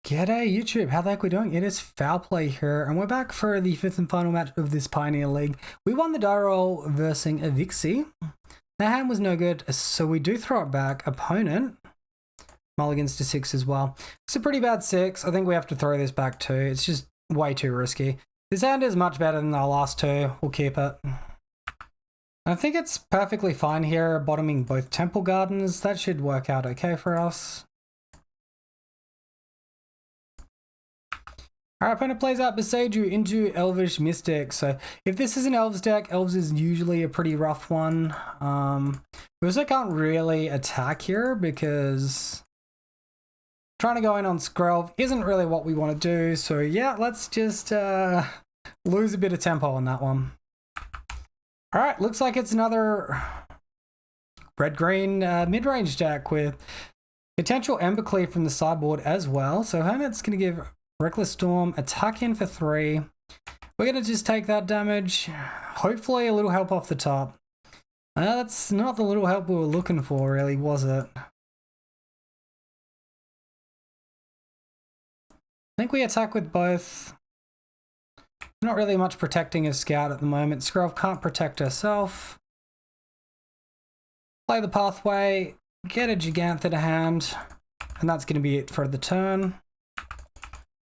G'day YouTube, how the heck we doing? It is Foul Play here, and we're back for the fifth and final match of this Pioneer League. We won the die roll versing a Vixie. The hand was no good, so we do throw it back. Opponent mulligans to 6 as well. It's a pretty bad 6. I think we have to throw this back too. It's just way too risky. This hand is much better than our last two. We'll keep it. I think it's perfectly fine here, bottoming both Temple Gardens. That should work out okay for us. Our opponent plays out Beseiju into Elvish Mystic. So if this is an Elves deck, Elves is usually a pretty rough one. We also can't really attack here because trying to go in on Skrelv isn't really what we want to do. So yeah, let's just lose a bit of tempo on that one. All right, looks like it's another red-green mid-range deck with potential Embercleave from the sideboard as well. So Hermit's going to give Reckless Storm, attack in for 3. We're going to just take that damage. Hopefully a little help off the top. That's not the little help we were looking for, really, was it? I think we attack with both. Not really much protecting a Scout at the moment. Skrelv can't protect herself. Play the pathway, get a Gigantha to hand, and that's going to be it for the turn.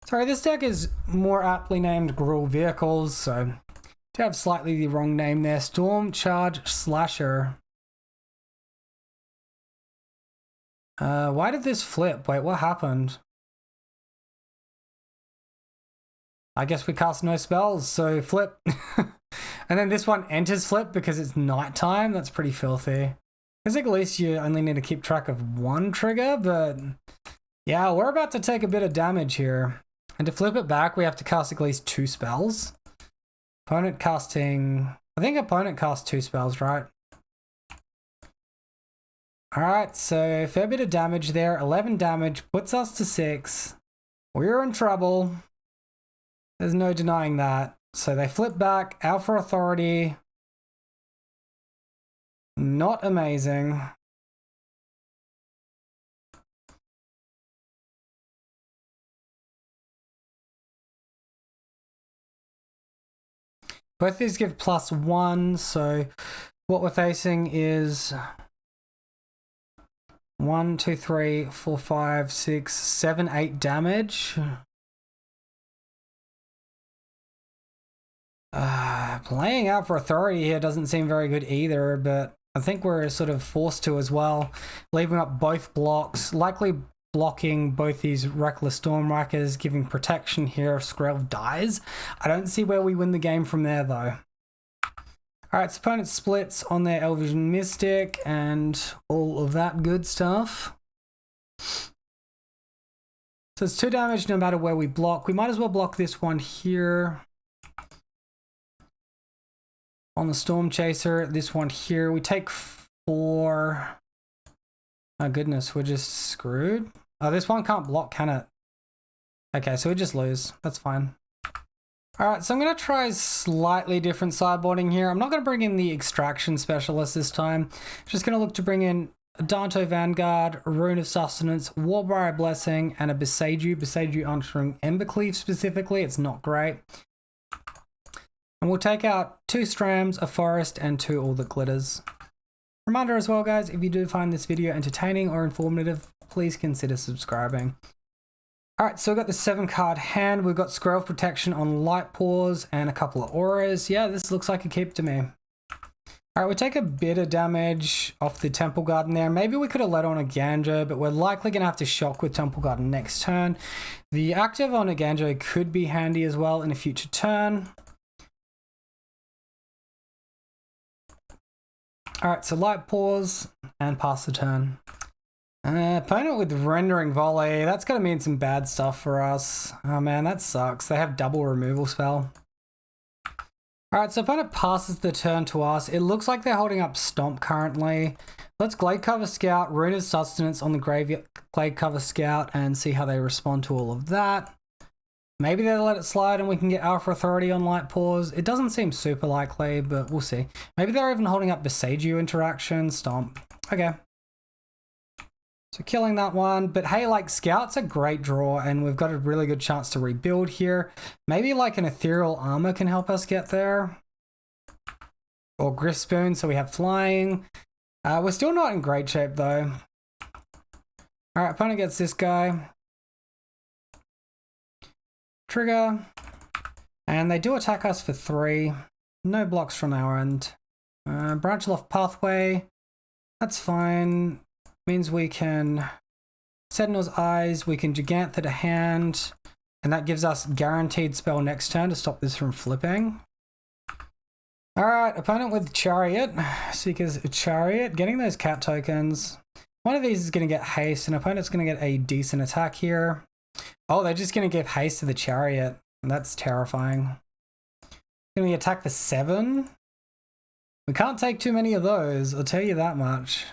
Sorry, this deck is more aptly named Gruul Vehicles, so to have slightly the wrong name there. Storm Charge Slasher. Why did this flip? Wait, what happened? I guess we cast no spells, so flip. And then this one enters flip because it's nighttime. That's pretty filthy. I think at least you only need to keep track of one trigger, but yeah, we're about to take a bit of damage here. And to flip it back, we have to cast at least 2 spells. Opponent casting... I think opponent casts 2 spells, right? Alright, so fair bit of damage there. 11 damage puts us to 6. We're in trouble. There's no denying that. So they flip back. Alpha Authority. Not amazing. Both these give +1, so what we're facing is 1, 2, 3, 4, 5, 6, 7, 8 damage. Playing out for Authority here doesn't seem very good either, but I think we're sort of forced to as well. Leaving up both blocks, likely blocking both these Reckless Stormrackers, giving protection here if Skrelv dies. I don't see where we win the game from there though. Alright, so opponent splits on their Elvish Mystic and all of that good stuff. So it's 2 damage no matter where we block. We might as well block this one here. On the Storm Chaser, this one here. We take 4... Oh goodness, we're just screwed. Oh, this one can't block, can it? Okay, so we just lose. That's fine. Alright, so I'm going to try slightly different sideboarding here. I'm not going to bring in the Extraction Specialist this time. Just going to look to bring in a Danto Vanguard, a Rune of Sustenance, Warbriar Blessing, and a Beseiju. Beseiju answering Embercleave specifically. It's not great. And we'll take out 2 Strams, a Forest, and 2 All That Glitters. Reminder as well, guys, if you do find this video entertaining or informative, please consider subscribing. Alright, so we've got the 7-card hand. We've got Skrelv protection on Light Paws and a couple of auras. Yeah, this looks like a keep to me. Alright, we take a bit of damage off the Temple Garden there. Maybe we could have let on a Ganjo, but we're likely going to have to shock with Temple Garden next turn. The active on a Ganjo could be handy as well in a future turn. Alright, so Light Paws and pass the turn. Opponent with Rendering Volley. That's going to mean some bad stuff for us. Oh man, that sucks. They have double removal spell. Alright, so opponent passes the turn to us. It looks like they're holding up Stomp currently. Let's Glade Cover Scout, Rune of Sustenance on the Glade Cover Scout and see how they respond to all of that. Maybe they'll let it slide and we can get Alpha Authority on Light Paws. It doesn't seem super likely, but we'll see. Maybe they're even holding up Beseiju interaction. Stomp. Okay. So killing that one, but hey, like Scout's a great draw and we've got a really good chance to rebuild here. Maybe like an Ethereal Armor can help us get there. Or Griff Spoon, so we have flying. We're still not in great shape though. All right, opponent gets this guy. Trigger. And they do attack us for 3. No blocks from our end. Branch off pathway. That's fine. Means we can Sentinel's Eyes, we can Gigantha to hand, and that gives us guaranteed spell next turn to stop this from flipping. Alright, opponent with Chariot. Seeker's Chariot, getting those cat tokens. One of these is going to get haste, and opponent's going to get a decent attack here. Oh, they're just going to give haste to the Chariot. That's terrifying. Going to attack for 7. We can't take too many of those, I'll tell you that much.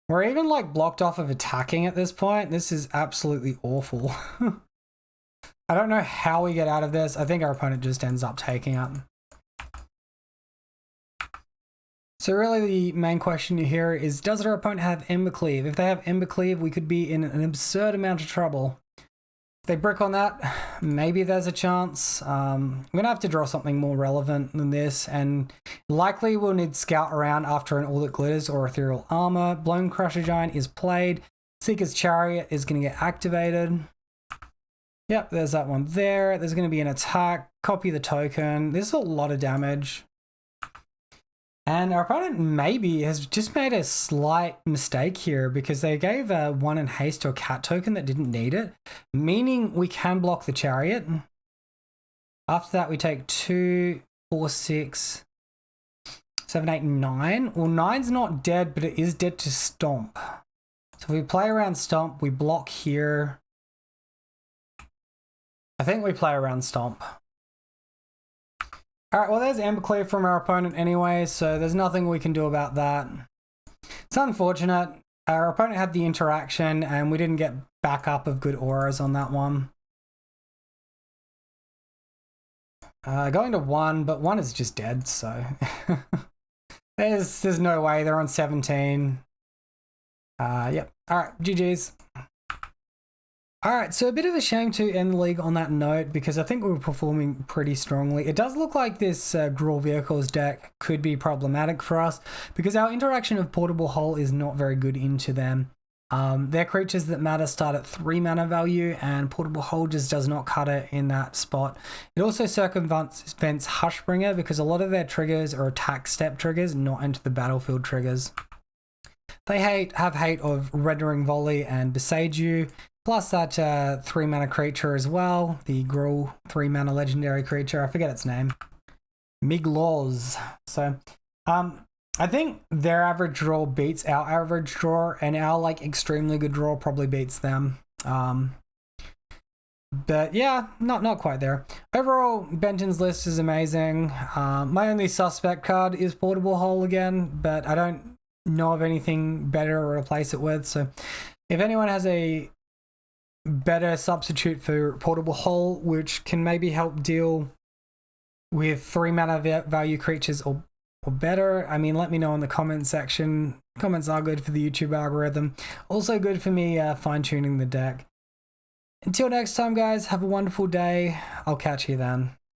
We're even like blocked off of attacking at this point. This is absolutely awful. I don't know how we get out of this. I think our opponent just ends up taking it. So really the main question here is, does our opponent have Embercleave? If they have Embercleave, we could be in an absurd amount of trouble. If they brick on that, maybe there's a chance. I'm going to have to draw something more relevant than this, and likely we'll need Scout around after an All That Glitters or Ethereal Armor. Blown Crusher Giant is played. Seeker's Chariot is going to get activated. Yep, there's that one there. There's going to be an attack. Copy the token. This is a lot of damage. And our opponent maybe has just made a slight mistake here because they gave a 1 in haste to a cat token that didn't need it, meaning we can block the Chariot. After that, we take 2, 4, 6, 7, 8, 9. Well, 9's not dead, but it is dead to Stomp. So if we play around Stomp, we block here. I think we play around Stomp. All right, well, there's Embercleave from our opponent anyway, so there's nothing we can do about that. It's unfortunate. Our opponent had the interaction, and we didn't get backup of good auras on that one. Going to 1, but 1 is just dead, so... there's no way. They're on 17. Yep. All right, GG's. Alright, so a bit of a shame to end the league on that note because I think we were performing pretty strongly. It does look like this Gruul Vehicles deck could be problematic for us because our interaction of Portable Hull is not very good into them. Their creatures that matter start at 3 mana value and Portable Hull just does not cut it in that spot. It also circumvents Hushbringer because a lot of their triggers are attack step triggers, not into the battlefield triggers. They have hate of Rendering Volley and Besage You. Plus that 3 mana creature as well, the Gruul 3 mana legendary creature, I forget its name. Migloz. So, I think their average draw beats our average draw, and our like extremely good draw probably beats them. But yeah, not quite there. Overall, Benton's list is amazing. My only suspect card is Portable Hull again, but I don't know of anything better to replace it with. So, if anyone has a better substitute for Portable Hull, which can maybe help deal with 3 mana value creatures or better, I mean, let me know in the comments section. Comments are good for the YouTube algorithm. Also good for me fine-tuning the deck. Until next time, guys, have a wonderful day. I'll catch you then.